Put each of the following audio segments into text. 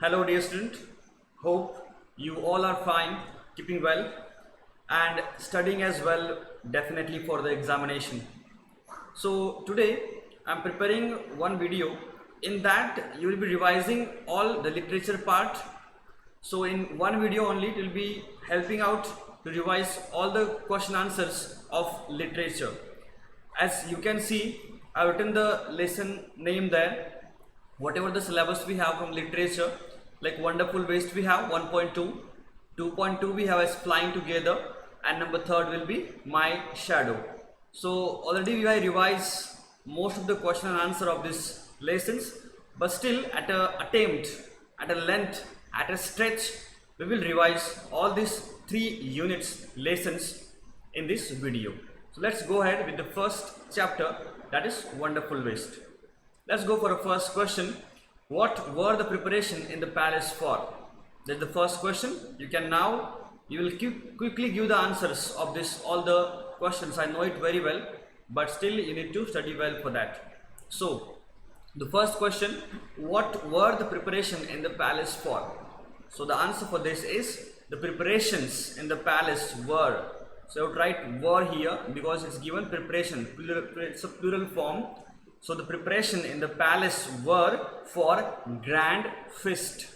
Hello dear student, hope you all are fine, keeping well and studying as well definitely for the examination. So today I am preparing one video in that you will be revising all the literature part. So in one video only it will be helping out to revise all the question answers of literature. As you can see, I have written the lesson name there. Whatever the syllabus we have from literature, like Wonderful Waste we have 1.2, 2.2 we have as Flying Together, and number third will be My Shadow. So already we have revised most of the question and answer of these lessons, but still at a attempt, at a length, at a stretch, we will revise all these 3 units lessons in this video. So let's go ahead with the first chapter, that is Wonderful Waste. Let's go for a first question. What were the preparation in the palace for? That's the first question. You will quickly give the answers of this all the questions. I know it very well, but still you need to study well for that. So the first question, what were the preparation in the palace for? So the answer for this is the preparations in the palace were. So I would write were here because it's given preparation, it's a plural form. So the preparation in the palace were for grand feast.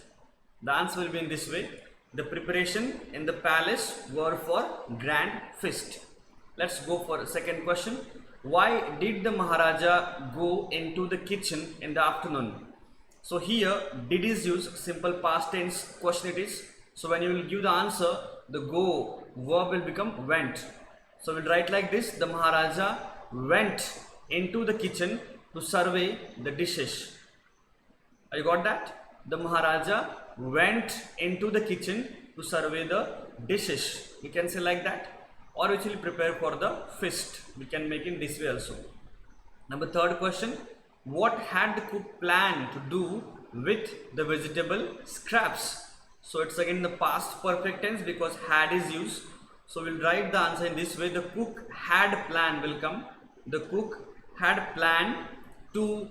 The answer will be in this way. The preparation in the palace were for grand feast. Let's go for a second question. Why did the Maharaja go into the kitchen in the afternoon? So here did is used, simple past tense question it is. So when you will give the answer, the go verb will become went. So we'll write like this: the Maharaja went into the kitchen to survey the dishes. You got that? The Maharaja went into the kitchen to survey the dishes. We can say like that, or which will prepare for the feast. We can make in this way also. Number third question, what had the cook planned to do with the vegetable scraps? So it's again the past perfect tense because had is used. So we'll write the answer in this way: the cook had planned will come. The cook had planned to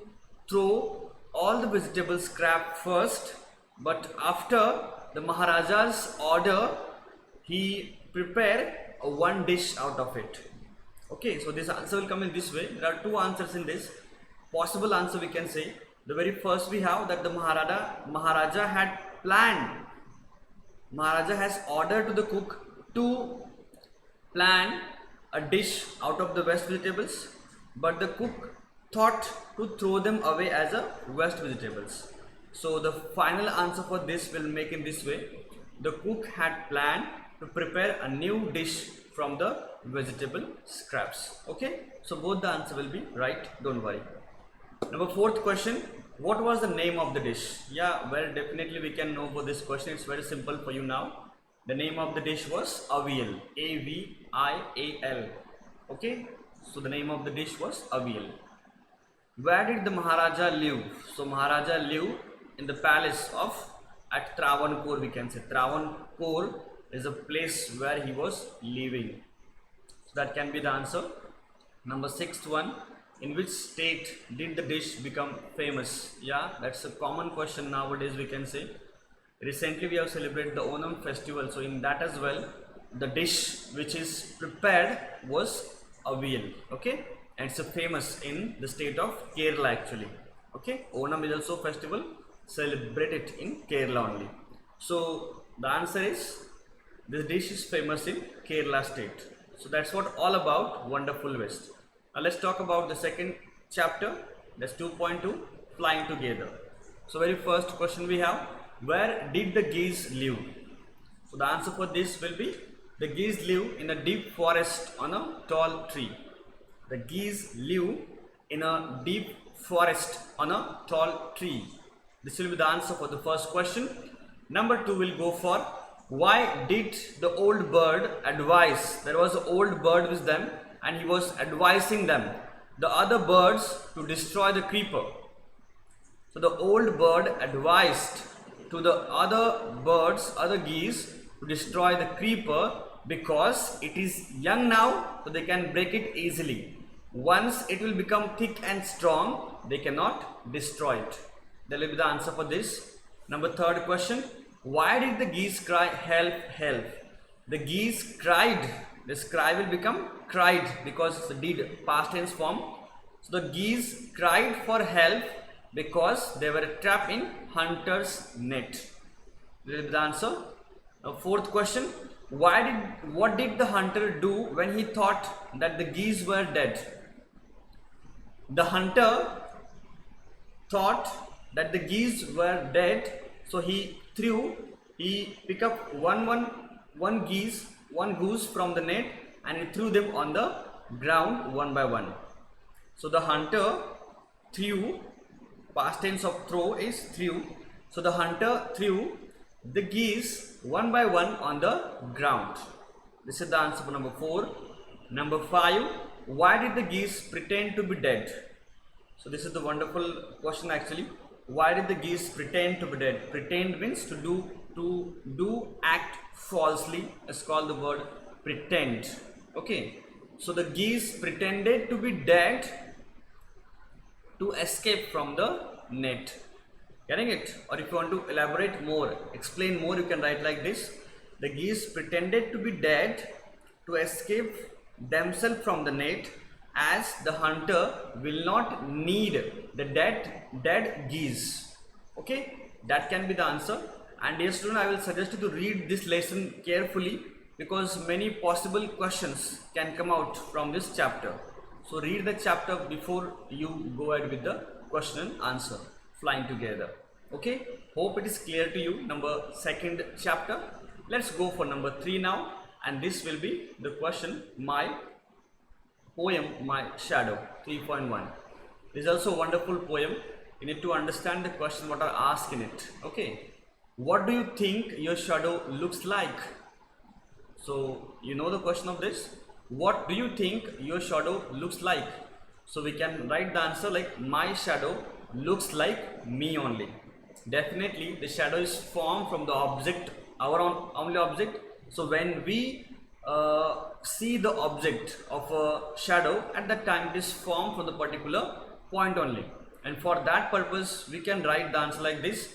throw all the vegetable scrap first, but after the Maharaja's order, he prepared one dish out of it. Okay, so this answer will come in this way. There are two answers in this. Possible answer we can say. The very first we have that the Maharaja had planned. Maharaja has ordered to the cook to plan a dish out of the waste vegetables, but the cook thought to throw them away as a waste vegetables. So the final answer for this will make in this way: the cook had planned to prepare a new dish from the vegetable scraps. Okay, so both the answer will be right, don't worry. Number fourth question, what was the name of the dish? Yeah, well, definitely we can know for this question. It's very simple for you now. The name of the dish was avial, A-V-I-A-L. Okay, so the name of the dish was avial. Where did the Maharaja live? So Maharaja lived in the palace of at Travancore, we can say. Travancore is a place where he was living. So that can be the answer. Number sixth one, in which state did the dish become famous? Yeah, that's a common question nowadays we can say. Recently we have celebrated the Onam festival, so in that as well the dish which is prepared was avial. Okay, and it's a famous in the state of Kerala actually. Okay, Onam is also festival celebrated in Kerala only. So the answer is this dish is famous in Kerala state. So that's what all about Wonderful Waste. Now let's talk about the second chapter, that's 2.2, Flying Together. So very first question we have, where did the geese live? So the answer for this will be, the geese live in a deep forest on a tall tree. The geese live in a deep forest on a tall tree. This will be the answer for the first question. Number two will go for, why did the old bird advise? There was an old bird with them and he was advising them, the other birds, to destroy the creeper. So the old bird advised to the other birds, other geese, to destroy the creeper because it is young now, so they can break it easily. Once it will become thick and strong, they cannot destroy it. That will be the answer for this. Number third question, why did the geese cry help, help? The geese cried. This cry will become cried because it's a did past tense form. So the geese cried for help because they were trapped in hunter's net. This will be the answer. Now, fourth question, what did the hunter do when he thought that the geese were dead? The hunter thought that the geese were dead, so he picked up one goose from the net, and he threw them on the ground one by one. So the hunter threw, past tense of throw is threw. So the hunter threw the geese one by one on the ground. This is the answer for number 4. Number 5, why did the geese pretend to be dead? So this is the wonderful question actually. Why did the geese pretend to be dead? Pretend means to do act falsely. It's called the word pretend. Okay. So the geese pretended to be dead to escape from the net. Getting it? Or if you want to elaborate more, explain more, you can write like this. The geese pretended to be dead to escape themselves from the net, as the hunter will not need the dead geese. Okay, that can be the answer. And dear student, I will suggest you to read this lesson carefully, because many possible questions can come out from this chapter. So read the chapter before you go ahead with the question and answer flying together. Okay, hope it is clear to you. Number 2nd chapter. Let's go for number 3 now, and this will be the question, my poem, My Shadow, 3.1. This is also a wonderful poem. You need to understand the question what are asked in it. Okay, what do you think your shadow looks like? So you know the question of this. What do you think your shadow looks like? So we can write the answer like, my shadow looks like me only. Definitely the shadow is formed from the object, our only object. So when we see the object of a shadow, at that time it is formed from the particular point only, and for that purpose we can write the answer like this,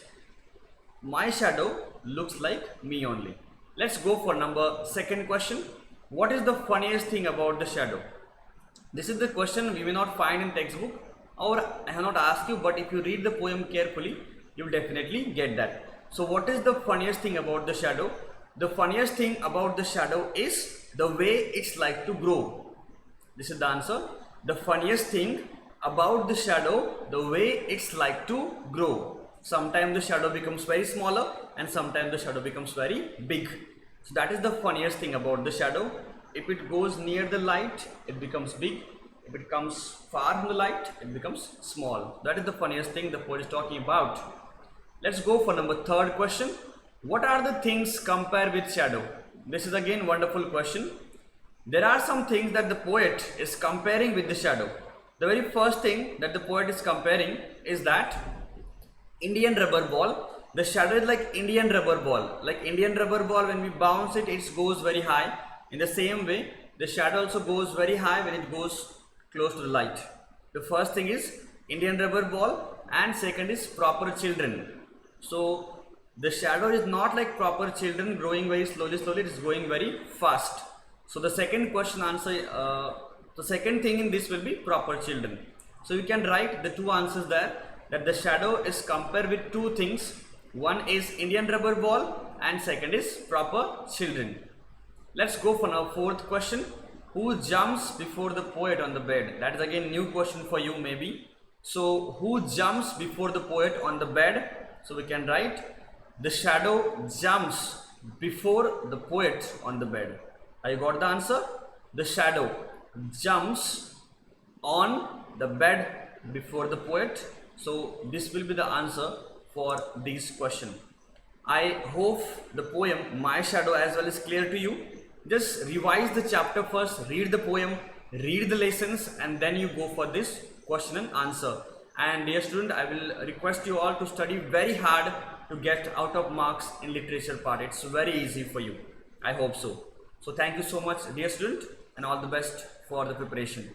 my shadow looks like me only. Let's go for number 2nd question. What is the funniest thing about the shadow? This is the question we may not find in textbook, or I have not asked you, but if you read the poem carefully, you will definitely get that. So what is the funniest thing about the shadow? The funniest thing about the shadow is the way it's like to grow. This is the answer. The funniest thing about the shadow, the way it's like to grow. Sometimes the shadow becomes very smaller, and sometimes the shadow becomes very big. So that is the funniest thing about the shadow. If it goes near the light, it becomes big. If it comes far from the light, it becomes small. That is the funniest thing the poet is talking about. Let's go for number 3rd question. What are the things compared with shadow? This is again wonderful question. There are some things that the poet is comparing with the shadow. The very first thing that the poet is comparing is that Indian rubber ball. The shadow is like Indian rubber ball. Like Indian rubber ball, when we bounce it, it goes very high. In the same way, the shadow also goes very high when it goes close to the light. The first thing is Indian rubber ball, and second is proper children. So the shadow is not like proper children growing very slowly, it is going very fast. So the second question answer, the second thing in this will be proper children. So you can write the two answers there, that the shadow is compared with two things. One is Indian rubber ball, and second is proper children. Let's go for our 4th question. Who jumps before the poet on the bed? That is again new question for you maybe. So who jumps before the poet on the bed? So we can write, the shadow jumps before the poet on the bed. I got the answer. The shadow jumps on the bed before the poet. So this will be the answer for this question. I hope the poem My Shadow as well is clear to you. Just revise the chapter first, read the poem, read the lessons, and then you go for this question and answer. And dear student, I will request you all to study very hard to get out of marks in literature part. It's very easy for you. I hope so. So thank you so much dear student, and all the best for the preparation.